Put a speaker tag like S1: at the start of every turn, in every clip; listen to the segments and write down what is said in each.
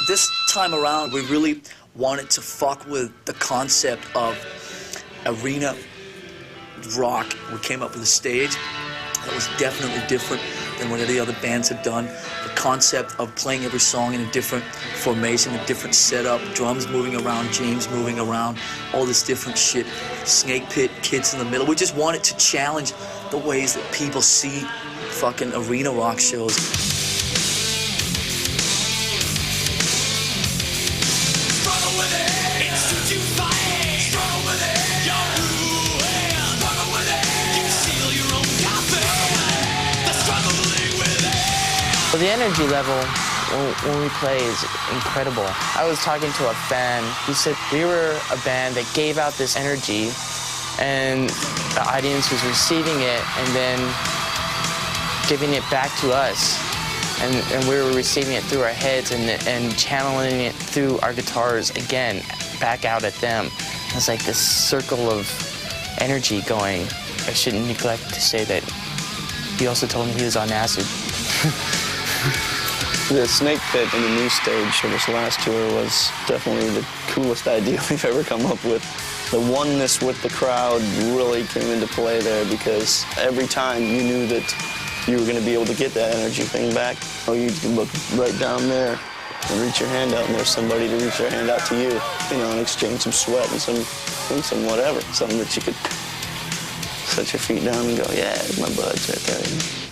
S1: This time around, we really wanted to fuck with the concept of arena rock. We came up with a stage that was definitely different than what any other bands had done. The concept of playing every song in a different formation, a different setup, drums moving around, James moving around, all this different shit. Snake pit, kids in the middle. We just wanted to challenge the ways that people see fucking arena rock shows.
S2: Well, the energy level when we play is incredible. I was talking to a fan who said we were a band that gave out this energy and the audience was receiving it and then giving it back to us. And we were receiving it through our heads and channeling it through our guitars again, back out at them. It's like this circle of energy going. I shouldn't neglect to say that he also told me he was on acid.
S3: The Snake Pit in the new stage for this last tour was definitely the coolest idea we've ever come up with. The oneness with the crowd really came into play there because every time you knew that you were going to be able to get that energy thing back. Oh, you can look right down there and reach your hand out, and there's somebody to reach their hand out to you, and exchange some sweat and some whatever, something that you could set your feet down and go, yeah, my bud's right there.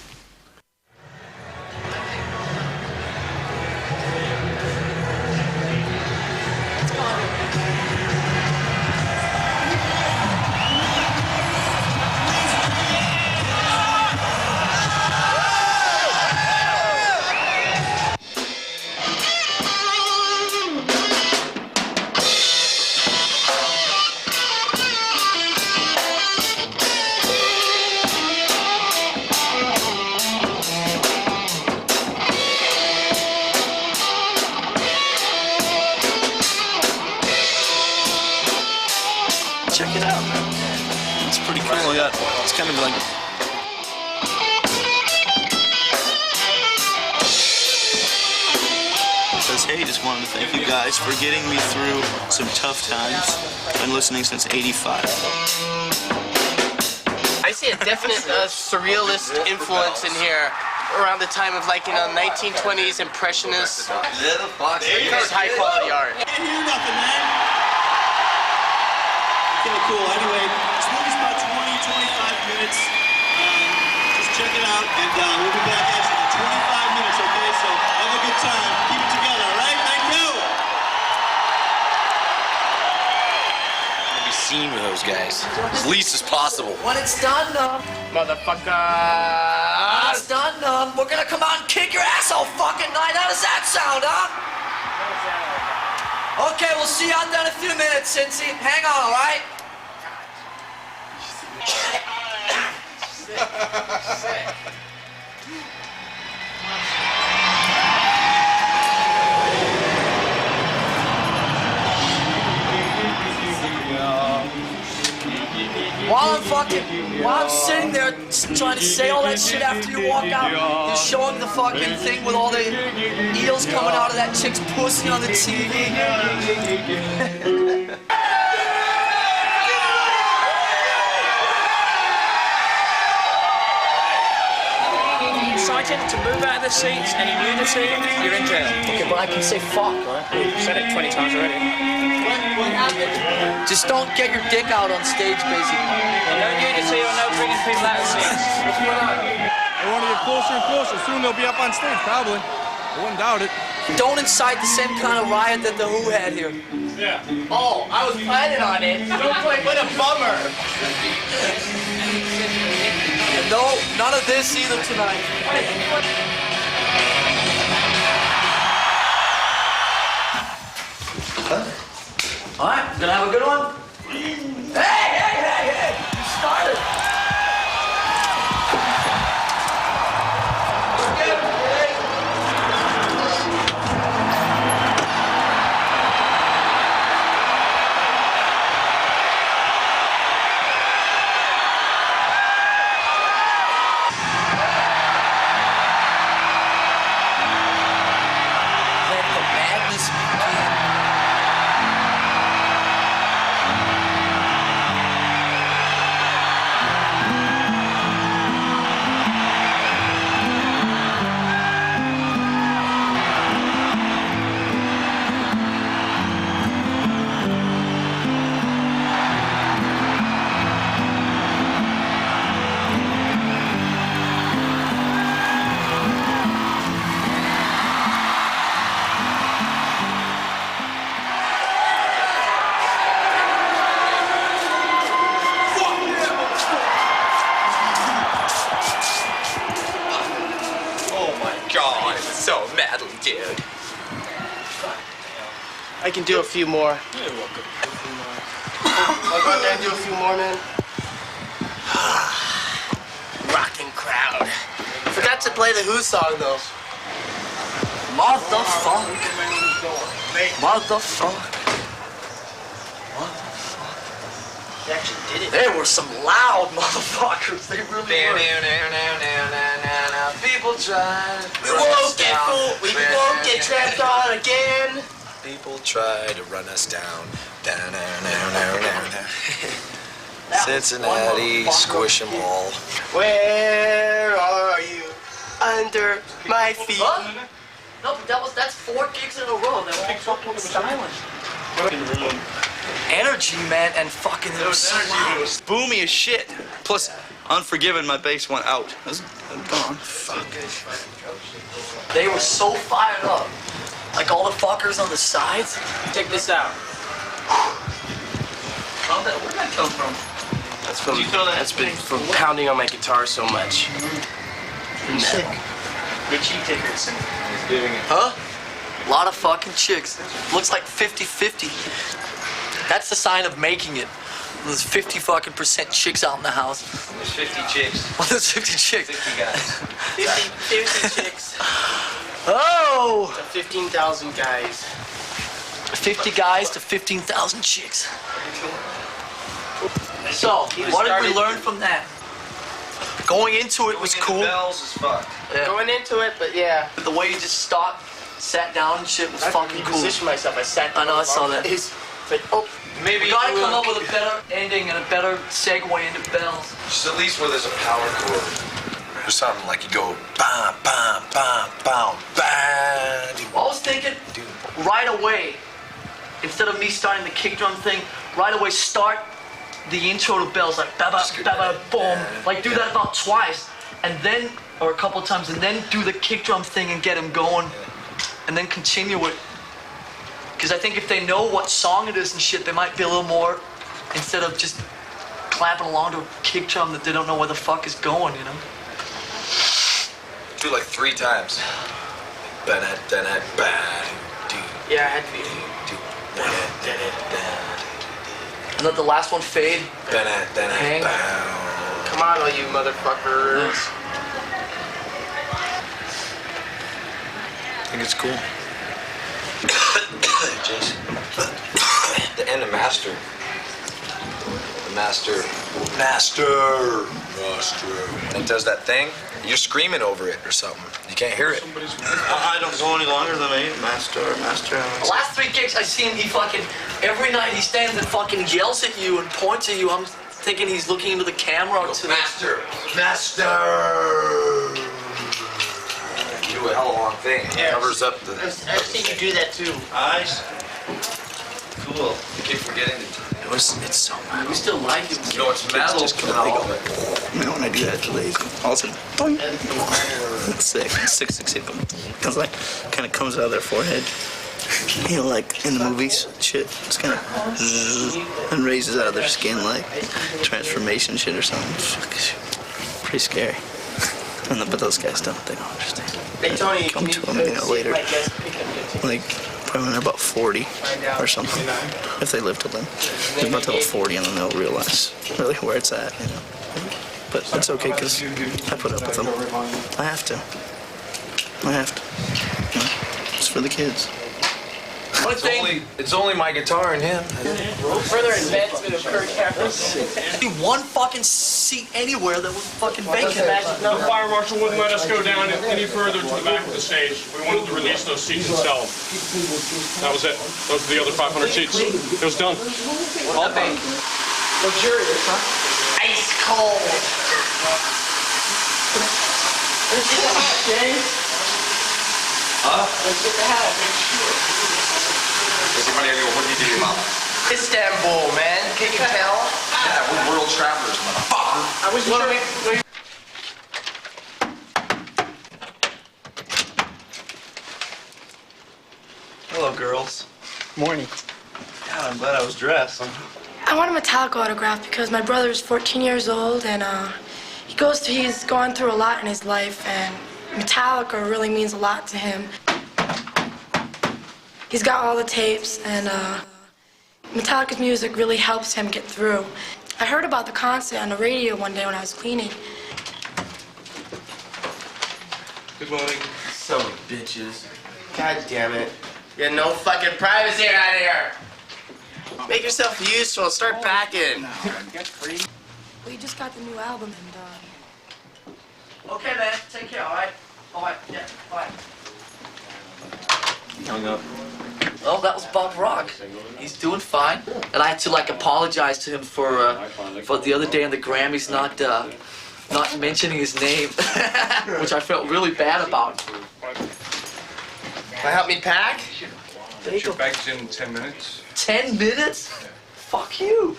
S1: Check it out, man. It's pretty cool. Yeah, it's kind of like...
S4: Says, hey, just wanted to thank you guys for getting me through some tough times. Been listening since '85.
S2: I see a definite surrealist influence in here around the time of 1920s impressionists. It's high quality art.
S4: Can't hear nothing, man. Okay, cool. Anyway, this movie's about 20-25 minutes. Just check it out, and we'll be back at you in 25 minutes, okay? So have a good time. Keep it together, all right? Thank you!
S5: I'm gonna be seen with those guys as least as possible.
S1: When it's done,
S2: Motherfucker!
S1: when it's done, we're gonna come out and kick your ass all fucking night. How does that sound, huh? Okay, we'll see you out there in a few minutes, Cincy. Hang on, all right? While I'm sitting there trying to say all that shit after you walk out, you're showing the fucking thing with all the eels coming out of that chick's pussy on the TV.
S6: Inciting to move out of the seats, any nudity, you're in jail.
S1: Okay, but I can say fuck, right?
S6: You've said it 20 times already.
S1: Just don't get your dick out on stage, basically.
S6: No nudity or no bringing people out of seats. What's going on?
S7: They want to get closer and closer. Soon they'll be up on stage, probably. I wouldn't doubt it.
S1: Don't incite the same kind of riot that the Who had here.
S7: Yeah.
S2: Oh, I was planning on it. What a bummer.
S1: No, none of this either tonight. All right, gonna have a good one. Hey! You started.
S5: badly, dude.
S8: I can do a few more.
S5: You're welcome.
S8: I'll go out there and do a few more, man. Rocking crowd. Forgot to play the Who song, though.
S1: Motherfuck. Motherfuck.
S8: They actually did it.
S1: They were some loud motherfuckers. They really were.
S5: People try.
S8: We won't get fooled. We won't get trapped on again.
S5: People try to run us down. Cincinnati, squish them all.
S8: Where are you? Under my feet.
S1: Huh? No, but that's 4 gigs in a row. They were all fucking silent. Energy, man, and fucking it was so loud.
S9: It was boomy as shit. Plus, Unforgiven, my bass went out. It was gone. Fuck.
S1: They were so fired up. Like all the fuckers on the sides.
S8: Check this out.
S1: Where'd that come from?
S8: That's been from pounding on my guitar so much.
S1: Sick. Good cheek takers.
S5: Giving it.
S1: Huh? A lot of fucking chicks. Looks like 50-50. That's the sign of making it. There's 50 fucking % chicks out in the house.
S5: There's 50 chicks.
S1: Well, there's 50 chicks.
S5: 50 guys.
S8: 50 chicks.
S1: Oh!
S8: 15,000 guys.
S1: 50 guys to 15,000 chicks. So, what did we learn from that? Going into it was cool.
S5: Bells is fucked.
S1: Yeah.
S8: Going into it, but yeah.
S1: The way you just stopped, sat down and shit was fucking cool.
S8: Position myself. I sat down.
S1: I know, I saw that.
S8: But, oh.
S5: Maybe
S1: We gotta come up with a better ending and a better segue into bells.
S5: just at least where there's a power chord. Or something like you go bam, bam, bam, bam, bam.
S1: I was thinking right away, instead of me starting the kick drum thing, right away start the intro to bells like ba ba ba ba boom. Like do that about twice, and then or a couple times, and then do the kick drum thing and get them going, and then continue it. Because I think if they know what song it is and shit, they might be a little more, instead of just clapping along to a kick drum that they don't know where the fuck is going, you know?
S5: Do like 3 times. Ba-da, da-da, ba, do,
S8: Yeah, I had to be.
S5: do, da-da, da-da,
S1: And let the last one fade.
S5: da-da, da-da,
S1: Hang.
S5: ba.
S8: Come on, all you motherfuckers.
S5: I think it's cool. Jason. The end of Master. The Master. And it does that thing. You're screaming over it or something. You can't hear it.
S9: I don't go any longer than 8. Master.
S1: The last 3 gigs I seen, he fucking, every night he stands and fucking yells at you and points at you. I'm thinking he's looking into the camera or to
S5: Master. You do a hell of a long thing. It
S8: Yeah.
S5: covers up the.
S8: I've seen you do that too.
S9: Eyes. Cool.
S5: You keep forgetting to.
S1: It's so bad. We still like it.
S5: You know, it's metal.
S9: Just
S5: and all of it.
S9: You know, when I do that, it's lazy. All of a sudden, boing. It's sick. Sick. Because like, kind of comes out of their forehead. You know, like in the movies, shit. It's kind of and raises out of their skin, like transformation shit or something. Fuck, pretty scary. But those guys don't. They don't understand.
S8: Hey, Tony,
S9: Come
S8: can
S9: to them, you know, later. Like probably when they're about 40 or something. If they live till then, they're about to hit 40, and then they'll realize really where it's at, you know. But it's okay because I put up with them. I have to. You know, it's for the kids.
S5: It's only my guitar and him.
S8: Further advancement of Kirk Cameron's.
S1: Be one fucking seat anywhere that was fucking vacant.
S7: The fire marshal wouldn't let us go down any further to the back of the stage. We wanted to release those seats and sell them. That was it. Those are the other 500 seats. It was done. All done.
S8: Luxurious, huh? Ice cold. Let's get the hat, James. Let's get the hat.
S5: Everybody go, what did you do to your mama?
S8: Istanbul, man. Can you tell?
S5: Yeah, we're world travelers, motherfucker.
S8: I was wondering.
S9: Hello, girls.
S8: Morning.
S9: Yeah, I'm glad I was dressed.
S10: I want a Metallica autograph because my brother is 14 years old and he's gone through a lot in his life, and Metallica really means a lot to him. He's got all the tapes, and Metallica's music really helps him get through. I heard about the concert on the radio one day when I was cleaning.
S5: Good morning.
S8: Son of bitches. God damn it. You have no fucking privacy around here. Make yourself useful. Start packing.
S10: Well, you just got the new album, and
S1: Okay, man. Take care, all right? All right, yeah, bye.
S5: Hung up.
S1: Well, that was Bob Rock. He's doing fine. And I had to, like, apologize to him for the other day on the Grammys not mentioning his name, which I felt really bad about.
S8: Can I help me pack?
S5: Your bag's in 10 minutes.
S1: 10 minutes?
S5: Yeah.
S1: Fuck you.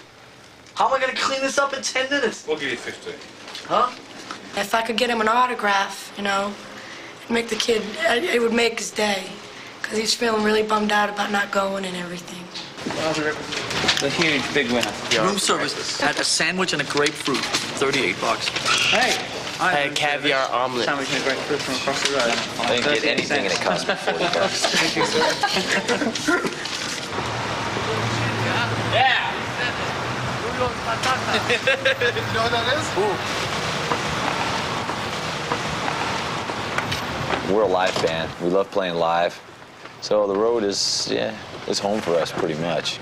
S1: How am I gonna clean this up in 10 minutes?
S5: We'll give you 50.
S1: Huh?
S10: if I could get him an autograph, you know, make the kid, it would make his day. Because he's feeling really bummed out about not going and everything.
S6: The huge big winner.
S1: Room service had a sandwich and a grapefruit, $38.
S6: Hey!
S8: I had a caviar omelet.
S6: Sandwich and a grapefruit from across the road.
S11: I didn't get anything and it cost me $40.
S6: Thank you, sir.
S8: Yeah!
S5: You know what that is?
S11: We're a live band. We love playing live. So the road is home for us pretty much.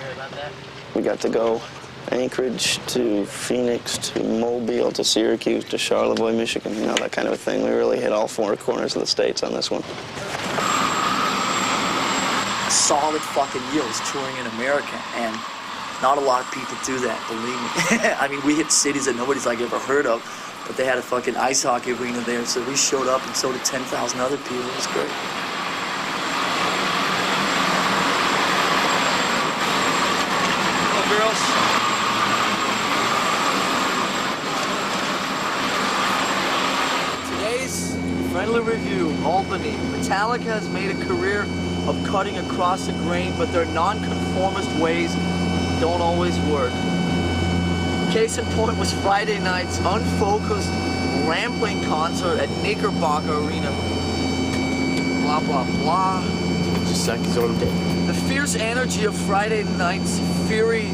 S3: We got to go Anchorage to Phoenix to Mobile to Syracuse to Charlevoix, Michigan, you know, that kind of a thing. We really hit all four corners of the states on this one.
S1: Solid fucking year. I was touring in America, and not a lot of people do that, believe me. I mean, we hit cities that nobody's like ever heard of, but they had a fucking ice hockey arena there, so we showed up, and so did 10,000 other people. It was great.
S6: Hello, girls.
S1: Today's friendly review, Albany. Metallica has made a career of cutting across the grain, but their nonconformist ways don't always work. Case in point was Friday night's unfocused, rambling concert at Knickerbocker Arena. Blah, blah, blah.
S8: Just like his own day.
S1: The fierce energy of Friday night's fury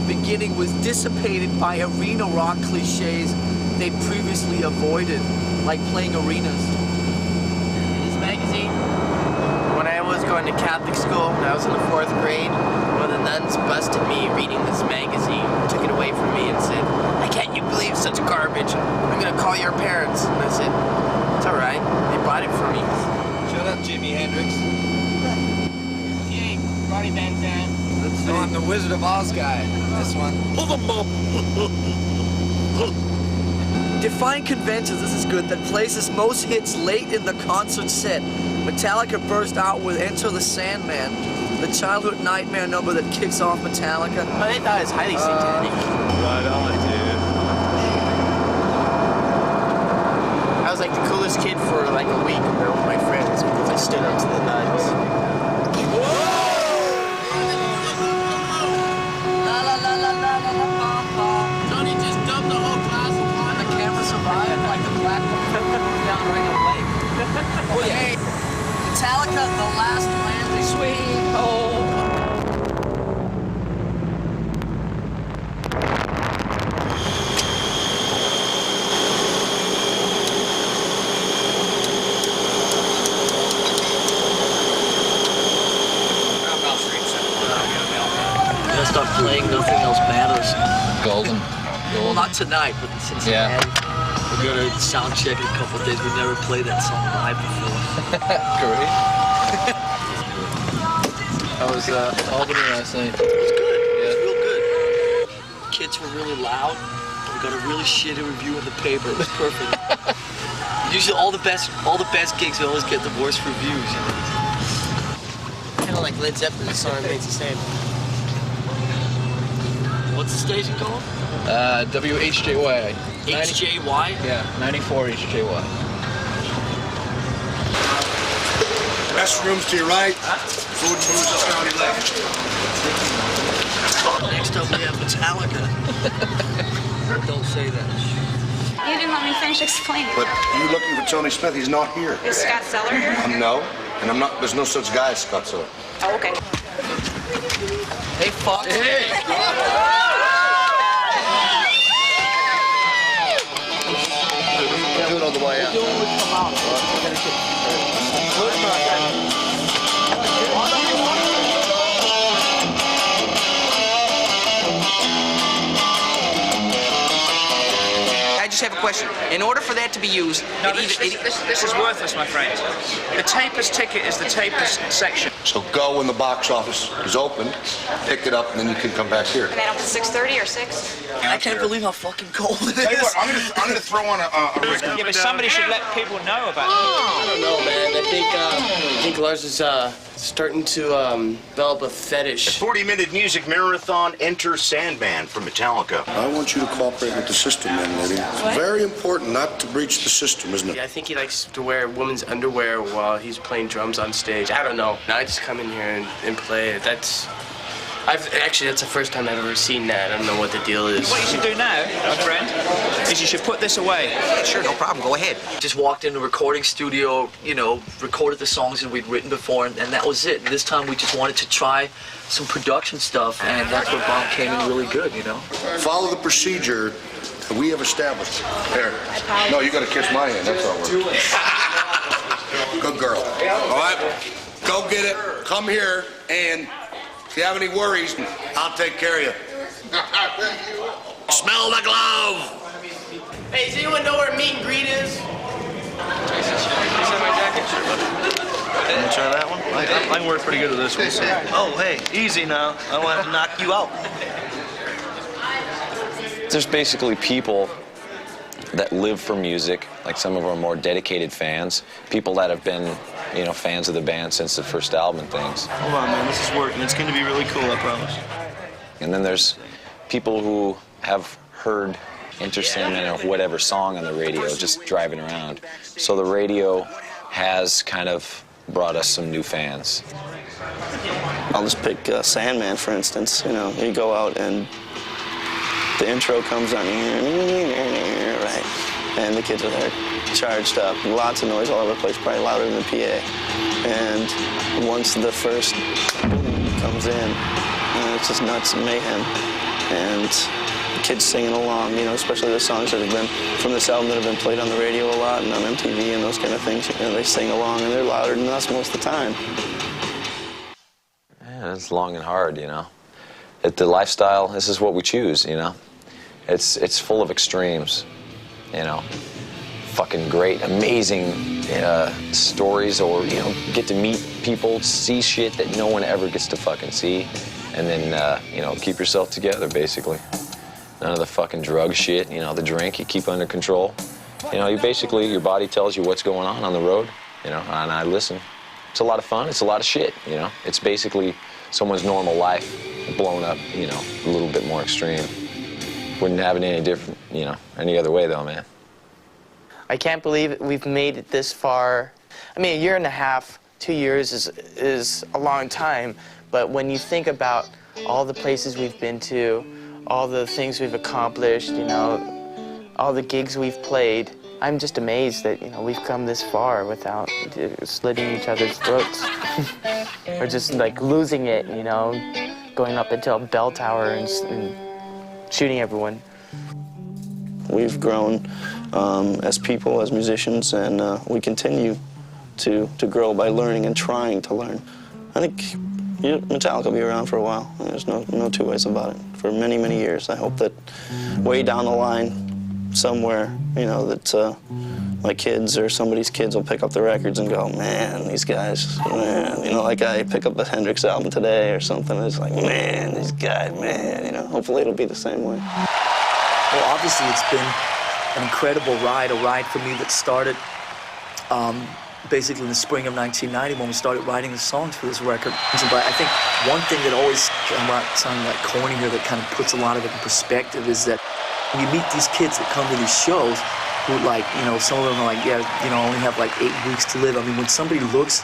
S1: beginning was dissipated by arena rock cliches they'd previously avoided, like playing arenas.
S8: This magazine, when I was going to Catholic school, when I was in the 4th grade, one of the nuns busted me reading this magazine, took it away from me and said, "Why can't you believe such garbage? I'm gonna call your parents." And I said, "It's all right, they bought it for me."
S5: Shut up, Jimi Hendrix.
S8: Yay, Ronnie Van Zant.
S5: So I'm the Wizard of Oz guy. This one.
S1: Defying conventions, this is good, that plays its most hits late in the concert set. Metallica burst out with Enter the Sandman, the childhood nightmare number that kicks off Metallica.
S8: Oh, they thought it was highly satanic.
S5: Right on, dude.
S8: I was like the coolest kid for like a week with my friends because I stood up to the nuns. Tony just dumped the whole class of water.
S1: The camera survived like the black down right away. Oh yeah. Metallica, The Last Landing. Sweet home. Gotta start playing Nothing Else Matters.
S11: Golden.
S1: Well, not tonight, but in Cincinnati. We're gonna sound check in a couple of days. We've never played that song live before.
S11: Great.
S6: I was Albany last night.
S1: It was good. It was real good. Kids were really loud. We got a really shitty review in the paper. It was perfect. Usually, all the best gigs, we always get the worst reviews. You know?
S8: Kind of like Led Zeppelin's song remains the same.
S1: What's the station called?
S11: WHJY.
S1: HJY?
S11: Yeah, 94 HJY.
S5: Restrooms to your right. Food and booze up on your left.
S1: Next up, we have Metallica. Don't say that.
S12: You didn't let me finish explaining.
S5: But you looking for Tony Smith? He's not here.
S12: Is Scott Seller here?
S5: No. And there's no such guy as Scottsdale.
S12: Oh, okay.
S8: Hey, fuck.
S3: Do it all the way out.
S12: I just have a question. In order for that to be used,
S6: No, this is worthless, my friend. The taper's ticket is the taper's section.
S5: So go when the box office is open, pick it up, and then you can come back here.
S12: And that up to 6:30 or 6?
S8: I can't believe how fucking cold it
S13: Tell you
S8: is.
S13: what, I'm gonna throw on a
S6: Yeah, but somebody should let people know about it.
S8: I don't know, man. I think Lars is starting to develop a fetish.
S13: 40-minute music marathon. Enter Sandman from Metallica.
S5: I want you to cooperate with the system, then, lady. It's very important not to breach the system, isn't it?
S8: Yeah, I think he likes to wear women's underwear while he's playing drums on stage. I don't know. I just come in here and play it. That's the first time I've ever seen that. I don't know what the deal is.
S6: What you should do now, my friend, is you should put this away.
S12: Sure, no problem. Go ahead.
S1: Just walked in the recording studio, recorded the songs that we'd written before, and that was it. This time we just wanted to try some production stuff, and that's where Bob came in really good,
S5: Follow the procedure that we have established. There. No, you got to kiss my hand. That's all we're. Good girl. All right. Go get it. Come here, and if you have any worries, I'll take care of you. Smell the glove.
S8: Hey, does anyone know where meet and greet is?
S9: Want to try that one? I can work pretty good at this one. Oh, hey, easy now. I want to knock you out.
S11: There's basically people that live for music, like some of our more dedicated fans, people that have been, fans of the band since the first album and things.
S9: Hold on, man. This is working. It's going to be really cool, I promise.
S11: And then there's people who have heard Enter Sandman or whatever song on the radio just driving around. So the radio has kind of brought us some new fans.
S3: I'll just pick Sandman, for instance. You go out and the intro comes on, right? And the kids are there, charged up, lots of noise all over the place, probably louder than the PA. And once the first boom comes in, it's just nuts and mayhem. And the kids singing along, especially the songs that have been from this album that have been played on the radio a lot and on MTV and those kind of things. They sing along and they're louder than us most of the time.
S11: Yeah, it's long and hard, The lifestyle, this is what we choose, It's full of extremes, Fucking great, amazing stories, or, get to meet people, see shit that no one ever gets to fucking see. And then, keep yourself together, basically. None of the fucking drug shit, the drink, you keep under control. Your body tells you what's going on the road, and I listen. It's a lot of fun, it's a lot of shit, It's basically someone's normal life blown up, a little bit more extreme. Wouldn't have it any different, any other way though, man.
S2: I can't believe we've made it this far. I mean, a year and a half, 2 years is a long time, but when you think about all the places we've been to, all the things we've accomplished, all the gigs we've played, I'm just amazed that, we've come this far without slitting each other's throats. Or just, losing it, going up into a bell tower and shooting everyone.
S3: We've grown as people, as musicians, and we continue to grow by learning and trying to learn. I think Metallica will be around for a while. There's no two ways about it. For many, many years. I hope that way down the line, somewhere, that my kids or somebody's kids will pick up the records and go, man, these guys, man. Like I pick up a Hendrix album today or something, and it's like, man, these guys, man. Hopefully it'll be the same way.
S1: Well, obviously it's been an incredible ride, a ride for me that started basically in the spring of 1990 when we started writing the songs for this record. But I think one thing that always, I'm not sounding like corny here, that kind of puts a lot of it in perspective is that when you meet these kids that come to these shows who some of them are like, I only have 8 weeks to live. I mean, when somebody looks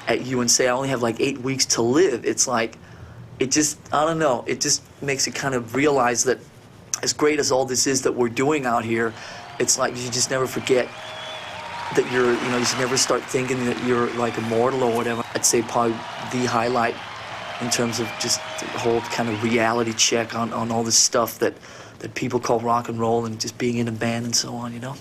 S1: at you and say, I only have 8 weeks to live, it's like, it just, I don't know, it just makes you kind of realize that as great as all this is that we're doing out here, it's like you just never forget that you should never start thinking that you're like immortal or whatever. I'd say probably the highlight in terms of just the whole kind of reality check on all this stuff that people call rock and roll and just being in a band and so on, you know?